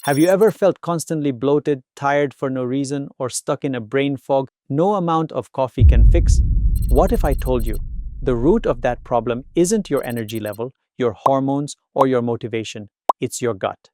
Have you ever felt constantly bloated, tired for no reason, or stuck in a brain fog no amount of coffee can fix? What if I told you the root of that problem isn't your energy level, your hormones, or your motivation? It's your gut.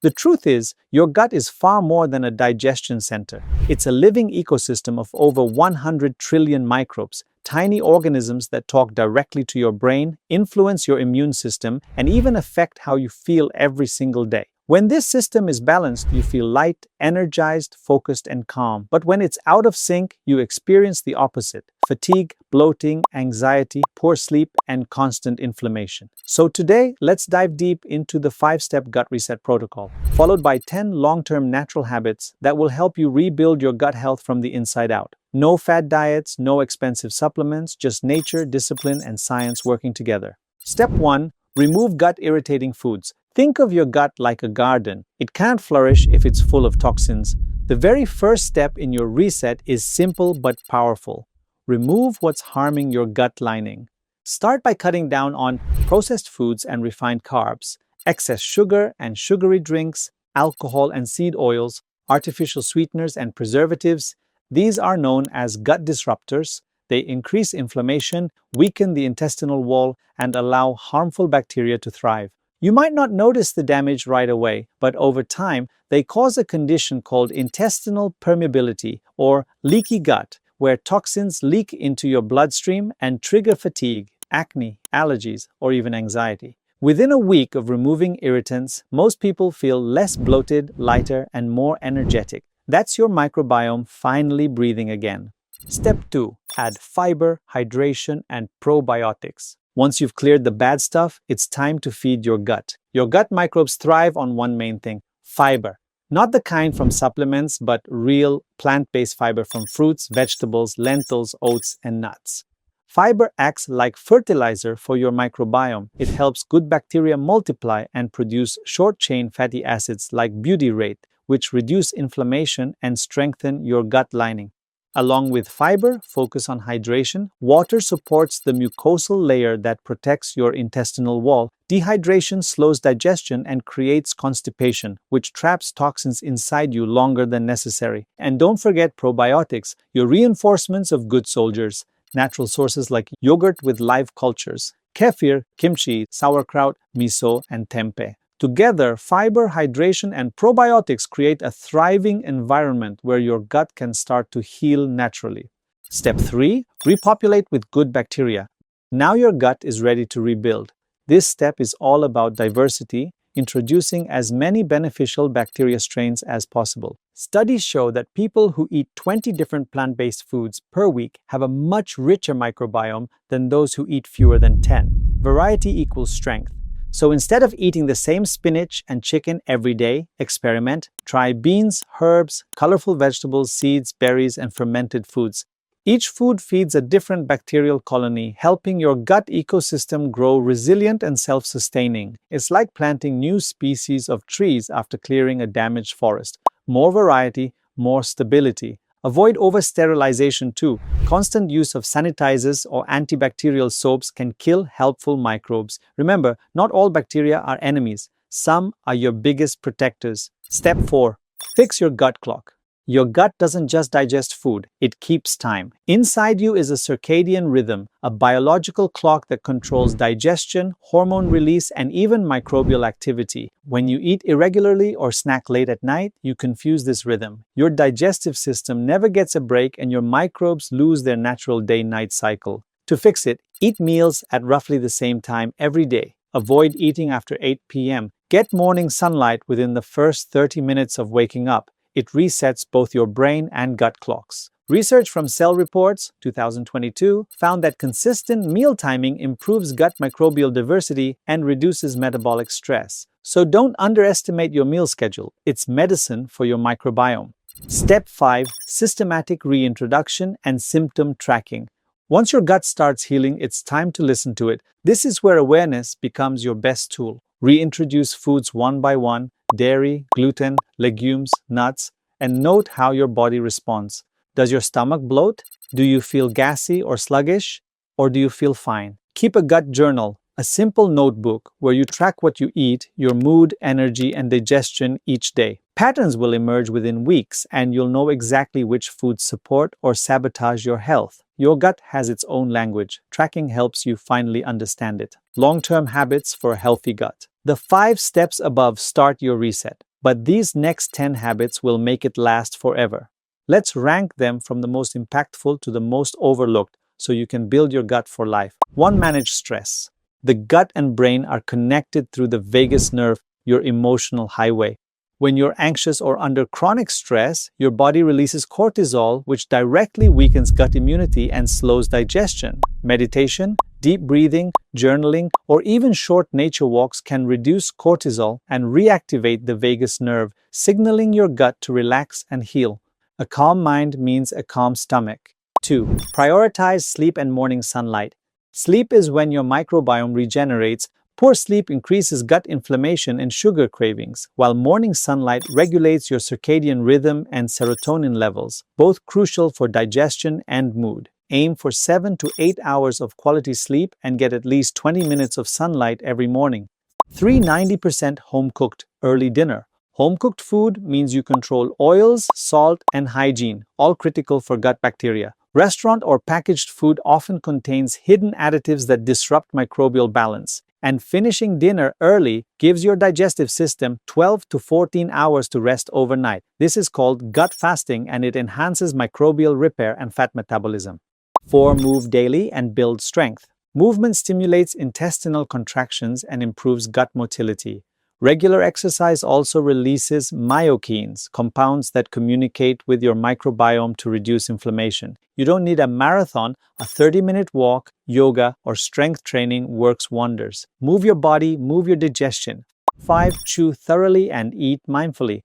The truth is, your gut is far more than a digestion center. It's a living ecosystem of over 100 trillion microbes, tiny organisms that talk directly to your brain, influence your immune system, and even affect how you feel every single day. When this system is balanced, you feel light, energized, focused, and calm. But when it's out of sync, you experience the opposite: fatigue, bloating, anxiety, poor sleep, and constant inflammation. So today, let's dive deep into the 5-step gut reset protocol, followed by 10 long-term natural habits that will help you rebuild your gut health from the inside out. No fad diets, no expensive supplements, just nature, discipline, and science working together. Step 1. Remove gut-irritating foods. Think of your gut like a garden. It can't flourish if it's full of toxins. The very first step in your reset is simple but powerful. Remove what's harming your gut lining. Start by cutting down on processed foods and refined carbs, excess sugar and sugary drinks, alcohol and seed oils, artificial sweeteners and preservatives. These are known as gut disruptors. They increase inflammation, weaken the intestinal wall, and allow harmful bacteria to thrive. You might not notice the damage right away, but over time, they cause a condition called intestinal permeability or leaky gut, where toxins leak into your bloodstream and trigger fatigue, acne, allergies, or even anxiety. Within a week of removing irritants, most people feel less bloated, lighter, and more energetic. That's your microbiome finally breathing again. Step 2. Add fiber, hydration, and probiotics. Once you've cleared the bad stuff, it's time to feed your gut. Your gut microbes thrive on one main thing: fiber. Not the kind from supplements, but real plant-based fiber from fruits, vegetables, lentils, oats, and nuts. Fiber acts like fertilizer for your microbiome. It helps good bacteria multiply and produce short-chain fatty acids like butyrate, which reduce inflammation and strengthen your gut lining. Along with fiber, focus on hydration. Water supports the mucosal layer that protects your intestinal wall. Dehydration slows digestion and creates constipation, which traps toxins inside you longer than necessary. And don't forget probiotics, your reinforcements of good soldiers. Natural sources like yogurt with live cultures, kefir, kimchi, sauerkraut, miso, and tempeh. Together, fiber, hydration, and probiotics create a thriving environment where your gut can start to heal naturally. Step 3. Repopulate with good bacteria. Now your gut is ready to rebuild. This step is all about diversity, introducing as many beneficial bacteria strains as possible. Studies show that people who eat 20 different plant-based foods per week have a much richer microbiome than those who eat fewer than 10. Variety equals strength. So instead of eating the same spinach and chicken every day, experiment. Try beans, herbs, colorful vegetables, seeds, berries, and fermented foods. Each food feeds a different bacterial colony, helping your gut ecosystem grow resilient and self-sustaining. It's like planting new species of trees after clearing a damaged forest. More variety, more stability. Avoid over-sterilization too. Constant use of sanitizers or antibacterial soaps can kill helpful microbes. Remember, not all bacteria are enemies. Some are your biggest protectors. Step 4. Fix your gut clock. Your gut doesn't just digest food, it keeps time. Inside you is a circadian rhythm, a biological clock that controls digestion, hormone release, and even microbial activity. When you eat irregularly or snack late at night, you confuse this rhythm. Your digestive system never gets a break and your microbes lose their natural day-night cycle. To fix it, eat meals at roughly the same time every day. Avoid eating after 8 p.m. Get morning sunlight within the first 30 minutes of waking up. It resets both your brain and gut clocks. Research from Cell Reports, 2022, found that consistent meal timing improves gut microbial diversity and reduces metabolic stress. So don't underestimate your meal schedule. It's medicine for your microbiome. Step 5. Systematic reintroduction and symptom tracking. Once your gut starts healing, it's time to listen to it. This is where awareness becomes your best tool. Reintroduce foods one by one: dairy, gluten, legumes, nuts, and note how your body responds. Does your stomach bloat? Do you feel gassy or sluggish? Or do you feel fine? Keep a gut journal. A simple notebook where you track what you eat, your mood, energy, and digestion each day. Patterns will emerge within weeks, and you'll know exactly which foods support or sabotage your health. Your gut has its own language. Tracking helps you finally understand it. Long-term habits for a healthy gut. The 5 steps above start your reset, but these next 10 habits will make it last forever. Let's rank them from the most impactful to the most overlooked so you can build your gut for life. 1. Manage stress. The gut and brain are connected through the vagus nerve, your emotional highway. When you're anxious or under chronic stress, your body releases cortisol, which directly weakens gut immunity and slows digestion. Meditation, deep breathing, journaling, or even short nature walks can reduce cortisol and reactivate the vagus nerve, signaling your gut to relax and heal. A calm mind means a calm stomach. 2. Prioritize sleep and morning sunlight. Sleep is when your microbiome regenerates. Poor sleep increases gut inflammation and sugar cravings, while morning sunlight regulates your circadian rhythm and serotonin levels, both crucial for digestion and mood. Aim for 7 to 8 hours of quality sleep and get at least 20 minutes of sunlight every morning. 3. 90% home-cooked early dinner. Home-cooked food means you control oils, salt, and hygiene, all critical for gut bacteria. Restaurant or packaged food often contains hidden additives that disrupt microbial balance. And finishing dinner early gives your digestive system 12 to 14 hours to rest overnight. This is called gut fasting, and it enhances microbial repair and fat metabolism. 4. Move daily and build strength. Movement stimulates intestinal contractions and improves gut motility. Regular exercise also releases myokines, compounds that communicate with your microbiome to reduce inflammation. You don't need a marathon. A 30-minute walk, yoga, or strength training works wonders. Move your body, move your digestion. 5. Chew thoroughly and eat mindfully.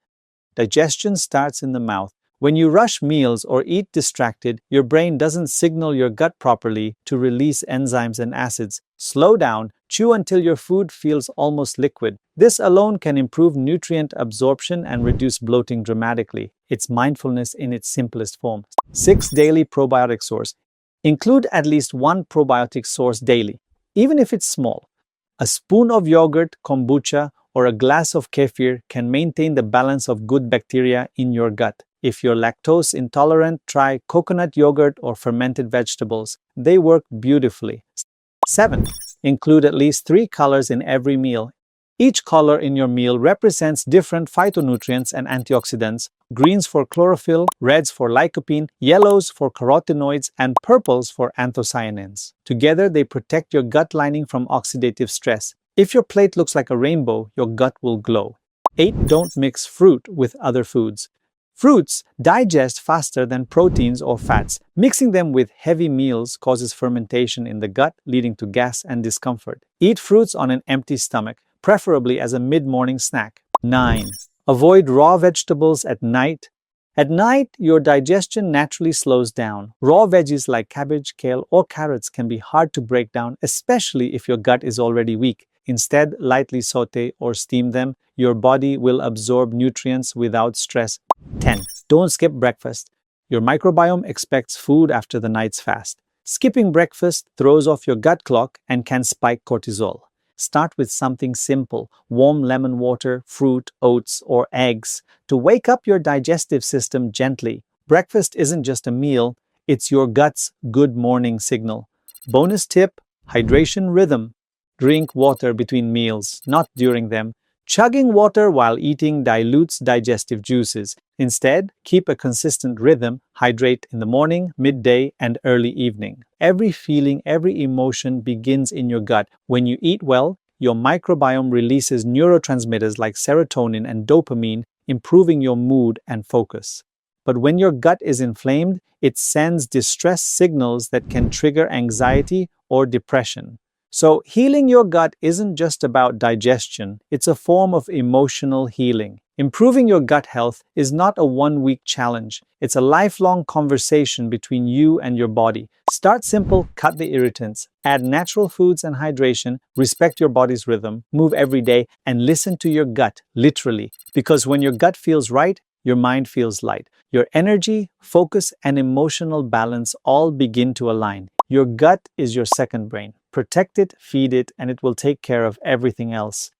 Digestion starts in the mouth. When you rush meals or eat distracted, your brain doesn't signal your gut properly to release enzymes and acids. Slow down, chew until your food feels almost liquid. This alone can improve nutrient absorption and reduce bloating dramatically. It's mindfulness in its simplest form. 6. Daily probiotic source. Include at least 1 probiotic source daily, even if it's small. A spoon of yogurt, kombucha, or a glass of kefir can maintain the balance of good bacteria in your gut. If you're lactose intolerant, try coconut yogurt or fermented vegetables. They work beautifully. 7. Include at least 3 colors in every meal. Each color in your meal represents different phytonutrients and antioxidants. Greens for chlorophyll, reds for lycopene, yellows for carotenoids, and purples for anthocyanins. Together, they protect your gut lining from oxidative stress. If your plate looks like a rainbow, your gut will glow. 8. Don't mix fruit with other foods. Fruits digest faster than proteins or fats. Mixing them with heavy meals causes fermentation in the gut, leading to gas and discomfort. Eat fruits on an empty stomach, preferably as a mid-morning snack. 9. Avoid raw vegetables at night. At night, your digestion naturally slows down. Raw veggies like cabbage, kale, or carrots can be hard to break down, especially if your gut is already weak. Instead, lightly saute or steam them. Your body will absorb nutrients without stress. 10. Don't skip breakfast. Your microbiome expects food after the night's fast. Skipping breakfast throws off your gut clock and can spike cortisol. Start with something simple: warm lemon water, fruit, oats, or eggs to wake up your digestive system gently. Breakfast isn't just a meal, it's your gut's good morning signal. Bonus tip: hydration rhythm. Drink water between meals, not during them. Chugging water while eating dilutes digestive juices. Instead, keep a consistent rhythm. Hydrate in the morning, midday, and early evening. Every feeling, every emotion begins in your gut. When you eat well, your microbiome releases neurotransmitters like serotonin and dopamine, improving your mood and focus. But when your gut is inflamed, it sends distress signals that can trigger anxiety or depression. So, healing your gut isn't just about digestion, it's a form of emotional healing. Improving your gut health is not a one-week challenge, it's a lifelong conversation between you and your body. Start simple, cut the irritants, add natural foods and hydration, respect your body's rhythm, move every day, and listen to your gut, literally. Because when your gut feels right, your mind feels light. Your energy, focus, and emotional balance all begin to align. Your gut is your second brain. Protect it, feed it, and it will take care of everything else.